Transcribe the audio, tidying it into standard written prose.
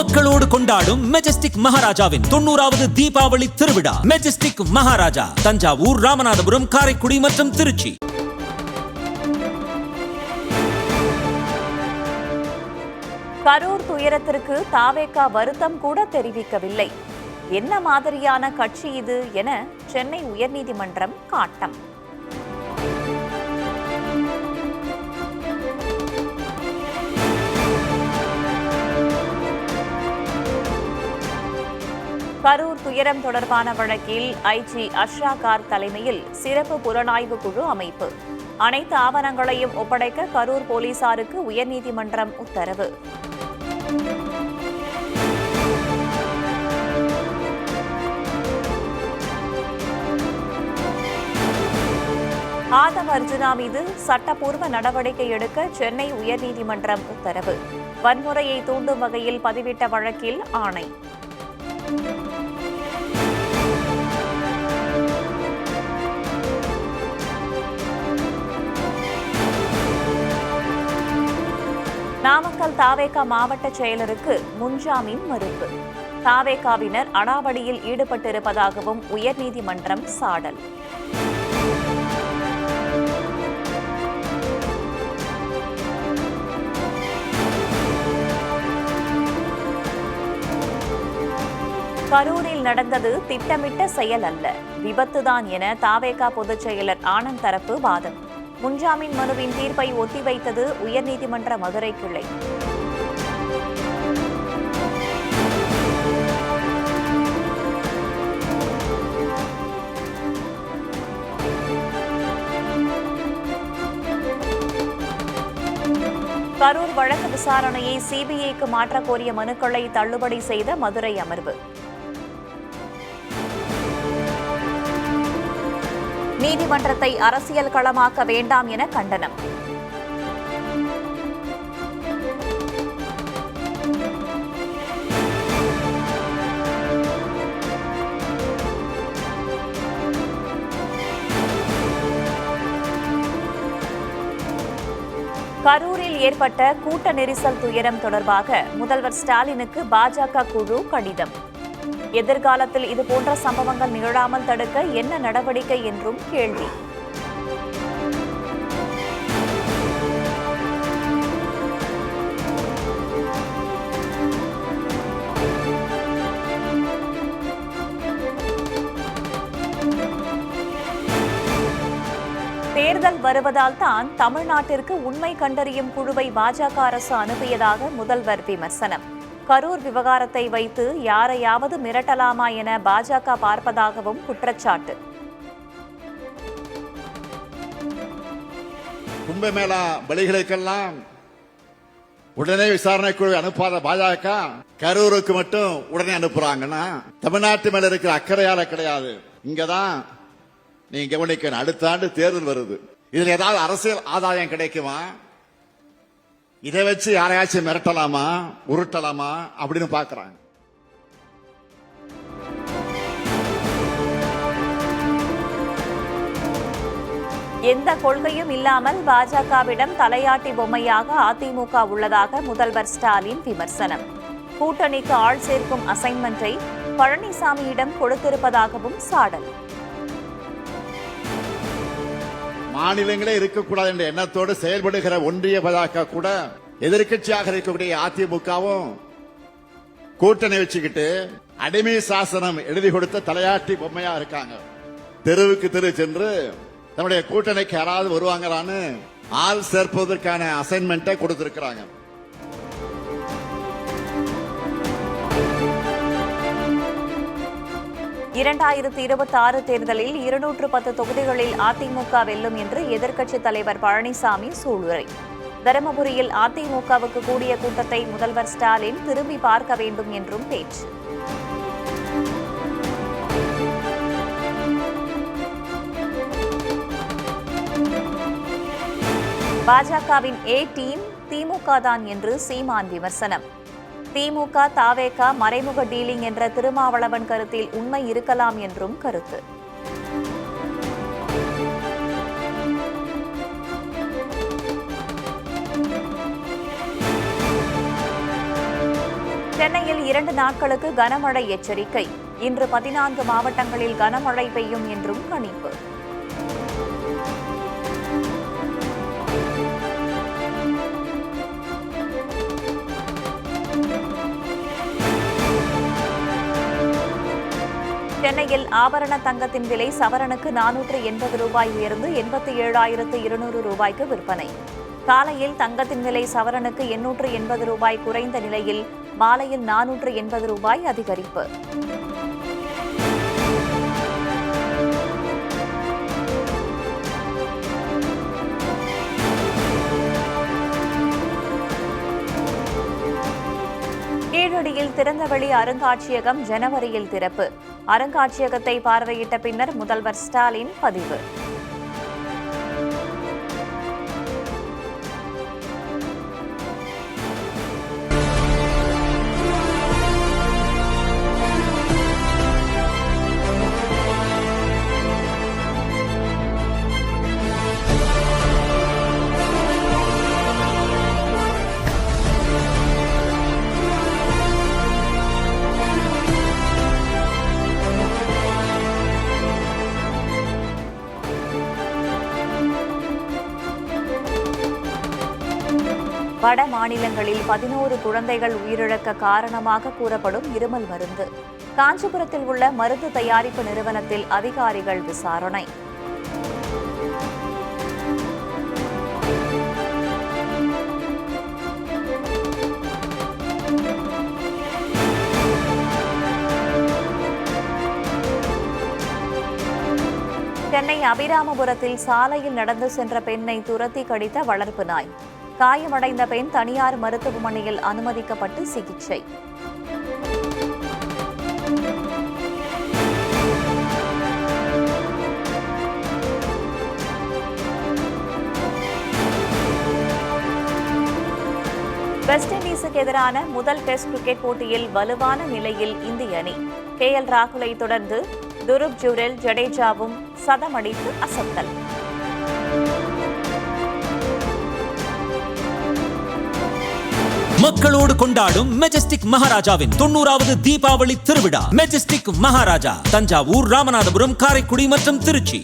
மக்களோடு கொண்டாடும் மெஜஸ்டிக் மகாராஜாவின் 90வது தீபாவளி திருவிழா. மெஜஸ்டிக் மகாராஜா தஞ்சாவூர், ராமநாதபுரம், காரைக்குடி மற்றும் திருச்சி. கரூர் துயரத்திற்கு தாவேகா வருத்தம் கூட தெரிவிக்கவில்லை. என்ன மாதிரியான கட்சி இது என சென்னை உயர்நீதிமன்றம் காட்டம். கரூர் துயரம் தொடர்பான வழக்கில் ஐஜி அஷ்ரா கார் தலைமையில் சிறப்பு புலனாய்வு குழு அமைப்பு. அனைத்து ஆவணங்களையும் ஒப்படைக்க கரூர் போலீசாருக்கு உயர்நீதிமன்றம் உத்தரவு. ஆதம் அர்ஜுனா மீது சட்டப்பூர்வ நடவடிக்கை எடுக்க சென்னை உயர்நீதிமன்றம் உத்தரவு. வன்முறையை தூண்டும் வகையில் பதிவிட்ட வழக்கில் ஆணை. நாமக்கல் தாவேகா மாவட்ட செயலருக்கு முன்ஜாமீன் மறுப்பு. தாவேகாவினர் அடாவடியில் ஈடுபட்டிருப்பதாகவும் உயர்நீதிமன்றம் சாடல். கரூரில் நடந்தது திட்டமிட்ட செயல் அல்ல, விபத்துதான் என தாவேகா பொதுச் செயலர் ஆனந்த் தரப்பு வாதம். முன்ஜாமீன் மனுவின் தீர்ப்பை ஒத்திவைத்தது உயர்நீதிமன்ற மதுரை கிளை. கரூர் வழக்கு விசாரணையை சிபிஐக்கு மாற்றக் கோரிய மனுக்களை தள்ளுபடி செய்த மதுரை அமர்வு. நீதிமன்றத்தை அரசியல் களமாக்க வேண்டாம் என கண்டனம். கரூரில் ஏற்பட்ட கூட்ட நெரிசல் துயரம் தொடர்பாக முதல்வர் ஸ்டாலினுக்கு பாஜக குழு கடிதம். எதிர்காலத்தில் இதுபோன்ற சம்பவங்கள் நிகழாமல் தடுக்க என்ன நடவடிக்கை என்றும் கேள்வி. தேர்தல் வருவதால் தான் தமிழ்நாட்டிற்கு உண்மை கண்டறியும் குழுவை பாஜக அரசு அனுப்பியதாக முதல்வர் விமர்சனம். கரூர் விவகாரத்தை வைத்து யாரையாவது மிரட்டலாமா என பாஜக பார்ப்பதாகவும் குற்றச்சாட்டு. கும்பமேளா பலிகளுக்கெல்லாம் உடனே விசாரணை குழு அனுப்பாத பாஜக கரூருக்கு மட்டும் உடனே அனுப்புறாங்கன்னா தமிழ்நாட்டு மேல இருக்கிற அக்கறையால கிடையாது. இங்கதான் நீங்க கவனிக்கணும். அடுத்த ஆண்டு தேர்தல் வருது. இதுல ஏதாவது அரசியல் ஆதாயம் கிடைக்குமா? இதை வச்சு யாரையாச்சும் மிரட்டலாமா, உருட்டலாமா அப்படின்னு பாக்குறாங்க. எந்த கொள்கையும் இல்லாமல் பாஜகவிடம் தலையாட்டி பொம்மையாக அதிமுக உள்ளதாக முதல்வர் ஸ்டாலின் விமர்சனம். கூட்டணிக்கு ஆள் சேர்க்கும் அசைன்மெண்டை பழனிசாமியிடம் கொடுத்திருப்பதாகவும் சாடல். மாநிலங்களே இருக்கக்கூடாது என்ற எண்ணத்தோடு செயல்படுகிற ஒன்றிய பாஜக கூட எதிர்கட்சியாக இருக்கக்கூடிய அதிமுகவும் கூட்டணி வச்சுக்கிட்டு அடிமை சாசனம் எழுதி கொடுத்த தலையாட்டி பொம்மையா இருக்காங்க. தெருவுக்கு தெரு சென்று நம்முடைய கூட்டணிக்கு யாராவது வருவாங்களான்னு ஆள் சேர்ப்பதற்கான அசைன்மெண்ட்டை கொடுத்திருக்கிறாங்க. இரண்டாயிரத்து 26 தேர்தலில் 210 தொகுதிகளில் அதிமுக வெல்லும் என்று எதிர்க்கட்சித் தலைவர் பழனிசாமி சூளுரை. தருமபுரியில் அதிமுகவுக்கு கூடிய கூட்டத்தை முதல்வர் ஸ்டாலின் திரும்பி பார்க்க வேண்டும் என்றும் பேச்சு. பாஜகவின் ஏ டீம் திமுக தான் என்று சீமான் விமர்சனம். திமுக தாவேகா மறைமுக டீலிங் என்ற திருமாவளவன் கருத்தில் உண்மை இருக்கலாம் என்றும் கருத்து. சென்னையில் சென்னையில் 2 நாட்களுக்கு கனமழை எச்சரிக்கை. இன்று 14 மாவட்டங்களில் கனமழை பெய்யும் என்றும் கணிப்பு. சென்னையில் ஆபரண தங்கத்தின் விலை சவரனுக்கு 480 ரூபாய் உயர்ந்து 87,200 ரூபாய்க்கு விற்பனை. காலையில் தங்கத்தின் விலை சவரனுக்கு 880 ரூபாய் குறைந்த நிலையில் மாலையில் 480 ரூபாய் அதிகரிப்பு. கீழடியில் திறந்தவெளி அருங்காட்சியகம் ஜனவரியில் திறப்பு. அருங்காட்சியகத்தை பார்வையிட்ட பின்னர் முதல்வர் ஸ்டாலின் பதிவு. வட மாநிலங்களில் 11 குழந்தைகள் உயிரிழக்க காரணமாக கூறப்படும் இருமல் மருந்து. காஞ்சிபுரத்தில் உள்ள மருந்து தயாரிப்பு நிறுவனத்தில் அதிகாரிகள் விசாரணை. சென்னை அபிராமபுரத்தில் சாலையில் நடந்து சென்ற பெண்ணை துரத்தி கடித்த வளர்ப்பு நாய். காயமடைந்த பெண் தனியார் மருத்துவமனையில் அனுமதிக்கப்பட்டு சிகிச்சை. வெஸ்ட் இண்டீஸுக்கு எதிரான முதல் டெஸ்ட் கிரிக்கெட் போட்டியில் வலுவான நிலையில் இந்திய அணி. KL ராகுலை தொடர்ந்து துருவ் ஜுரேல் ஜடேஜாவும் சதமடித்து அசத்தல். மக்களோடு கொண்டாடும் மெஜஸ்டிக் மகாராஜாவின் 90வது தீபாவளி திருவிழா. மெஜஸ்டிக் மகாராஜா தஞ்சாவூர், ராமநாதபுரம், காரைக்குடி மற்றும் திருச்சி.